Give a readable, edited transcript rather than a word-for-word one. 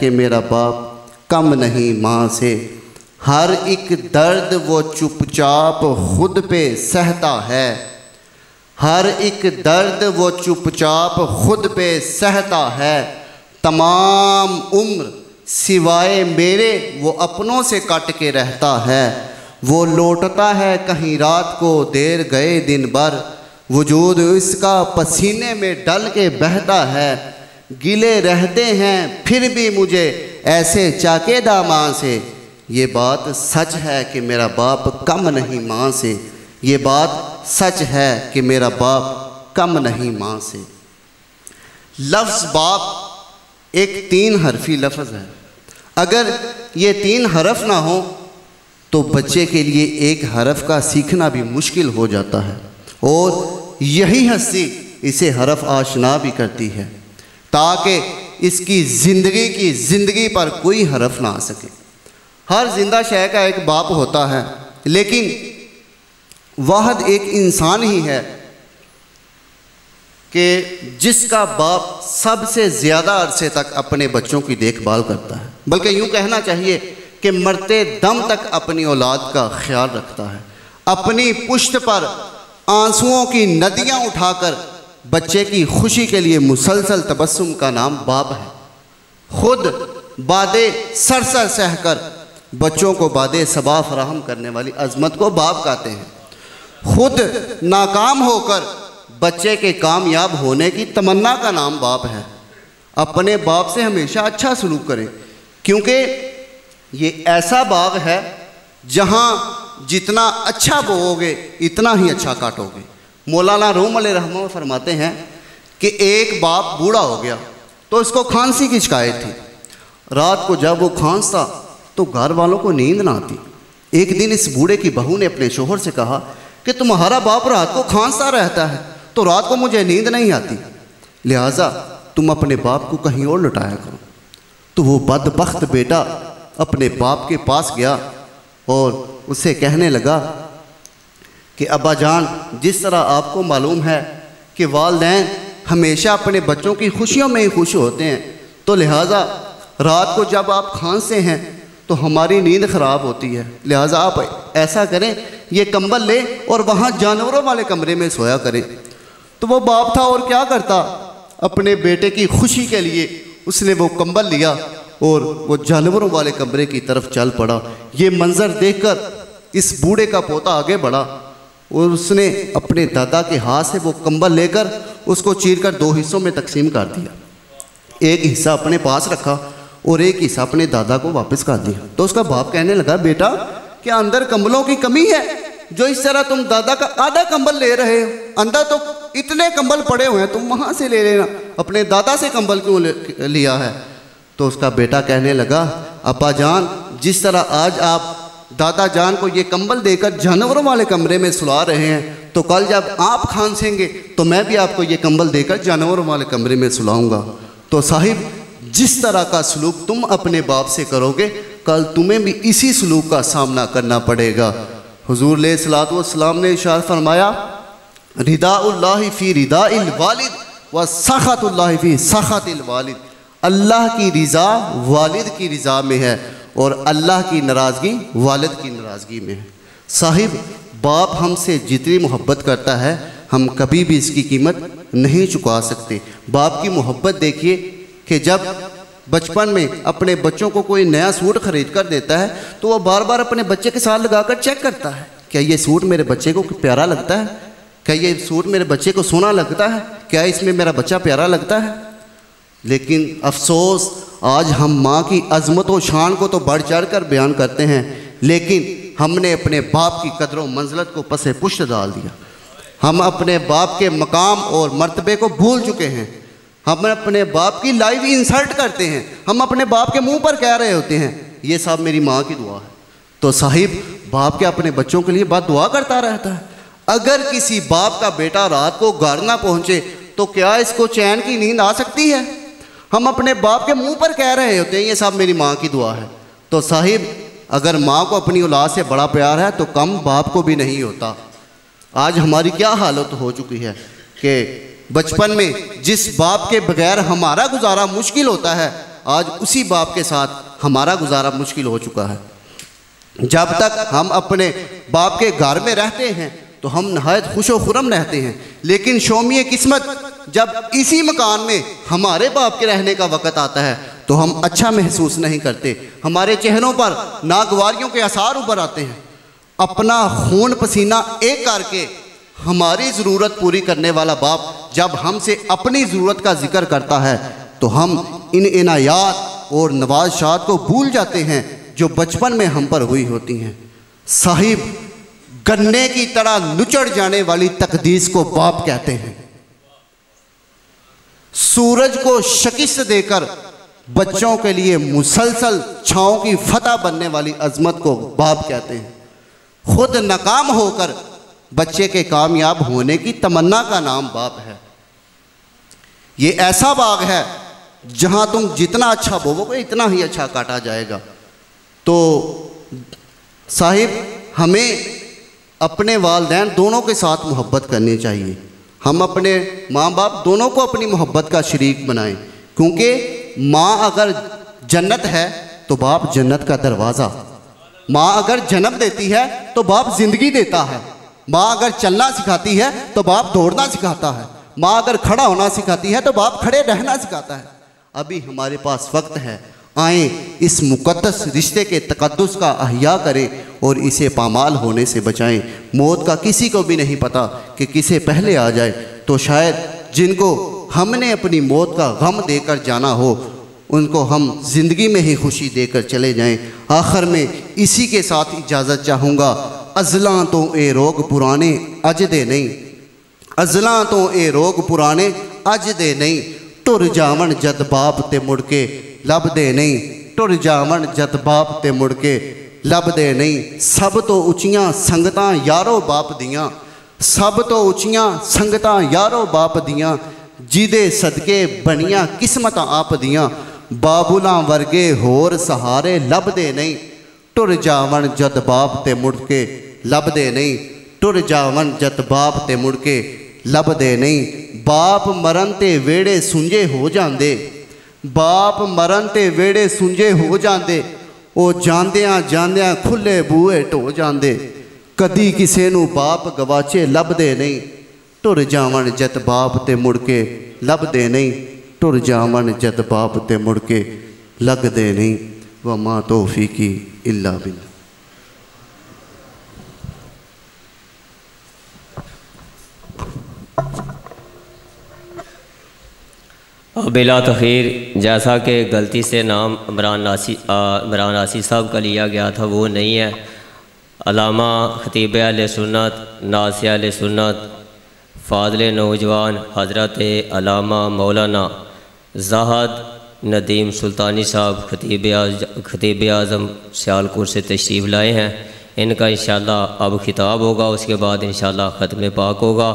कि मेरा बाप कम नहीं माँ से। हर एक दर्द वो चुपचाप खुद पे सहता है, हर एक दर्द वो चुपचाप खुद पे सहता है। तमाम उम्र सिवाय मेरे वो अपनों से कट के रहता है। वो लौटता है कहीं रात को देर गए दिन भर, वजूद इसका पसीने में डल के बहता है। गिले रहते हैं फिर भी मुझे ऐसे चाकेदा माँ से। ये बात सच है कि मेरा बाप कम नहीं माँ से। ये बात सच है कि मेरा बाप कम नहीं माँ से। लफ्ज़ बाप एक 3 हरफी लफ्ज़ है। अगर ये 3 हरफ ना हो तो बच्चे के लिए एक हरफ का सीखना भी मुश्किल हो जाता है, और यही हस्ती इसे हरफ आशना भी करती है ताकि इसकी ज़िंदगी पर कोई हरफ ना आ सके। हर जिंदा शय का एक बाप होता है, लेकिन वाहिद एक इंसान ही है कि जिसका बाप सबसे ज़्यादा अरसे तक अपने बच्चों की देखभाल करता है, बल्कि यूँ कहना चाहिए कि मरते दम तक अपनी औलाद का ख्याल रखता है। अपनी पुश्त पर आंसुओं की नदियाँ उठाकर बच्चे की खुशी के लिए मुसलसल तबस्सुम का नाम बाप है। खुद बादे सरसर सहकर बच्चों को बादे सबा फराहम करने वाली अजमत को बाप कहते हैं। खुद नाकाम होकर बच्चे के कामयाब होने की तमन्ना का नाम बाप है। अपने बाप से हमेशा अच्छा सलूक करें, क्योंकि ये ऐसा बाग है जहाँ जितना अच्छा बोओगे इतना ही अच्छा काटोगे। मौलाना रूम अलैहिर्रहमतुल्लाह फरमाते हैं कि एक बाप बूढ़ा हो गया तो उसको खांसी की शिकायत थी। रात को जब वो खांसता तो घर वालों को नींद ना आती। एक दिन इस बूढ़े की बहू ने अपने शोहर से कहा कि तुम्हारा बाप रात को खांसता रहता है तो रात को मुझे नींद नहीं आती, लिहाजा तुम अपने बाप को कहीं और लुटाया करो। तो वो बदबख्त बेटा अपने बाप के पास गया और उससे कहने लगा कि अब्बा जान, जिस तरह आपको मालूम है कि वालिदैन हमेशा अपने बच्चों की खुशियों में ही खुश होते हैं, तो लिहाजा रात को जब आप खांसते हैं तो हमारी नींद ख़राब होती है, लिहाजा आप ऐसा करें, ये कंबल ले और वहाँ जानवरों वाले कमरे में सोया करें। तो वो बाप था और क्या करता, अपने बेटे की खुशी के लिए उसने वो कंबल लिया और वो जानवरों वाले कमरे की तरफ चल पड़ा। ये मंज़र देखकर इस बूढ़े का पोता आगे बढ़ा और उसने अपने दादा के हाथ से वो कंबल लेकर उसको चीरकर 2 हिस्सों में तकसीम कर दिया। एक हिस्सा अपने पास रखा और एक हिस्सा अपने दादा को वापस कर दिया। तो उसका बाप कहने लगा, बेटा क्या अंदर कंबलों की कमी है जो इस तरह तुम दादा का आधा कंबल ले रहे हो? अंदर तो इतने कंबल पड़े हुए हैं, तुम वहाँ से ले लेना, अपने दादा से कंबल क्यों लिया है? तो उसका बेटा कहने लगा, अब्बा जान, जिस तरह आज आप दादा जान को ये कंबल देकर जानवरों वाले कमरे में सुला रहे हैं, तो कल जब आप खांसेंगे तो मैं भी आपको ये कंबल देकर जानवरों वाले कमरे में सुलाऊंगा। तो साहिब, जिस तरह का सलूक तुम अपने बाप से करोगे, कल तुम्हें भी इसी सलूक का सामना करना पड़ेगा। हुजूर अलैहिस्सलातु वस्सलाम ने इरशाद फरमाया, रिदाउल्लाहि फी रिदाइल वालिद व सखतुल्लाहि फी सखतिल वालिद। अल्लाह की रिज़ा वालिद की रिज़ा में है और अल्लाह की नाराज़गी वालिद की नाराज़गी में है। साहिब, बाप हमसे जितनी मोहब्बत करता है हम कभी भी इसकी कीमत नहीं चुका सकते। बाप की मोहब्बत देखिए कि जब बचपन में अपने बच्चों को कोई नया सूट ख़रीद कर देता है तो वह बार बार अपने बच्चे के साथ लगाकर चेक करता है, क्या ये सूट मेरे बच्चे को प्यारा लगता है, क्या ये सूट मेरे बच्चे को सोना लगता है, क्या इसमें मेरा बच्चा प्यारा लगता है। लेकिन अफसोस, आज हम माँ की अज़मत व शान को तो बढ़ चढ़ कर बयान करते हैं, लेकिन हमने अपने बाप की कदर व मंज़लत को पसे पुश्त डाल दिया। हम अपने बाप के मकाम और मर्तबे को भूल चुके हैं। हम अपने बाप की लाइव इंसल्ट करते हैं। हम अपने बाप के मुंह पर कह रहे होते हैं, ये सब मेरी माँ की दुआ है। तो साहिब, बाप के अपने बच्चों के लिए बात दुआ करता रहता है। अगर किसी बाप का बेटा रात को घर ना पहुँचे तो क्या इसको चैन की नींद आ सकती है? हम अपने बाप के मुंह पर कह रहे होते हैं, ये सब मेरी माँ की दुआ है। तो साहिब, अगर माँ को अपनी औलाद से बड़ा प्यार है तो कम बाप को भी नहीं होता। आज हमारी क्या हालत हो चुकी है कि बचपन में जिस बाप के बगैर हमारा गुजारा मुश्किल होता है, आज उसी बाप के साथ हमारा गुजारा मुश्किल हो चुका है। जब तक हम अपने बाप के घर में रहते हैं तो हम नहायत खुश व खुरम रहते हैं, लेकिन शौमिए किस्मत जब इसी मकान में हमारे बाप के रहने का वक़्त आता है तो हम अच्छा महसूस नहीं करते। हमारे चेहरों पर नागवारियों के आसार उभर आते हैं। अपना खून पसीना एक करके हमारी ज़रूरत पूरी करने वाला बाप जब हमसे अपनी ज़रूरत का जिक्र करता है तो हम इन इनायात और नवाज़शात को भूल जाते हैं जो बचपन में हम पर हुई होती हैं। साहिब, गन्ने की तरह नुचड़ जाने वाली तकदीस को बाप कहते हैं। सूरज को शिकस्त देकर बच्चों के लिए मुसलसल छाँव की फतह बनने वाली अजमत को बाप कहते हैं। खुद नाकाम होकर बच्चे के कामयाब होने की तमन्ना का नाम बाप है। ये ऐसा बाग है जहाँ तुम जितना अच्छा बोओगे इतना ही अच्छा काटा जाएगा। तो साहिब, हमें अपने वालिदैन दोनों के साथ मोहब्बत करनी चाहिए। हम अपने माँ बाप दोनों को अपनी मोहब्बत का शरीक बनाएं, क्योंकि माँ अगर जन्नत है तो बाप जन्नत का दरवाज़ा। माँ अगर जन्म देती है तो बाप ज़िंदगी देता है। माँ अगर चलना सिखाती है तो बाप दौड़ना सिखाता है। माँ अगर खड़ा होना सिखाती है तो बाप खड़े रहना सिखाता है। अभी हमारे पास वक्त है, आएँ इस मुक़द्दस रिश्ते के तक़द्दुस का अहया करें और इसे पामाल होने से बचाएं। मौत का किसी को भी नहीं पता कि किसे पहले आ जाए, तो शायद जिनको हमने अपनी मौत का गम देकर जाना हो उनको हम ज़िंदगी में ही खुशी देकर चले जाएं। आखिर में इसी के साथ इजाज़त चाहूँगा। अज़लां तो ए रोग पुराने अज दे नहीं, अज़लां तो ए रोग पुराने अज दे नहीं, टुर जावन जद बाप ते मुड़ के लब दे नहीं, टुर जावन जद बाप ते मुड़ के लब दे नहीं। सब तो उचियां संगतां यारो बाप दियां, सब तो उचियां संगतां यारो बाप दियां, जिदे सदके बनियां किस्मतां आप दियां, बाबुलां वर्गे होर सहारे लभदे नहीं, टुर जावन जद बाप ते मुड़ के लभदे नहीं, टुर जावन जद बाप ते मुड़ के लभदे नहीं। बाप मरन ते वेड़े सुंजे हो जांदे, बाप मरन ते वेड़े सुंजे हो जांदे, ओ जांदियां जांदियां खुले बूहे ढो जांदे, कदी किसे नू बाप गवाचे लभदे नहीं, टुर जावन जद बाप ते मुड़ के लभदे नहीं, टुर जावन जद बाप ते मुड़ के लगदे नहीं। व मा तौफीकी इल्ला बिल्लाह। बिला तख़ीर, जैसा कि गलती से नाम इमरान नासी साहब का लिया गया था वो नहीं है। अल्लामा ख़तीब अहले सुन्नत, नासिर अहले सुन्नत, फ़ाज़िल नौजवान हज़रत अल्लामा मौलाना ज़ाहद नदीम सुल्तानी साहब ख़तीब आज़म सियालकोट से तशरीफ़ लाए हैं। इनका इंशाअल्लाह अब खिताब होगा, उसके बाद इंशाअल्लाह ख़त्म पाक होगा।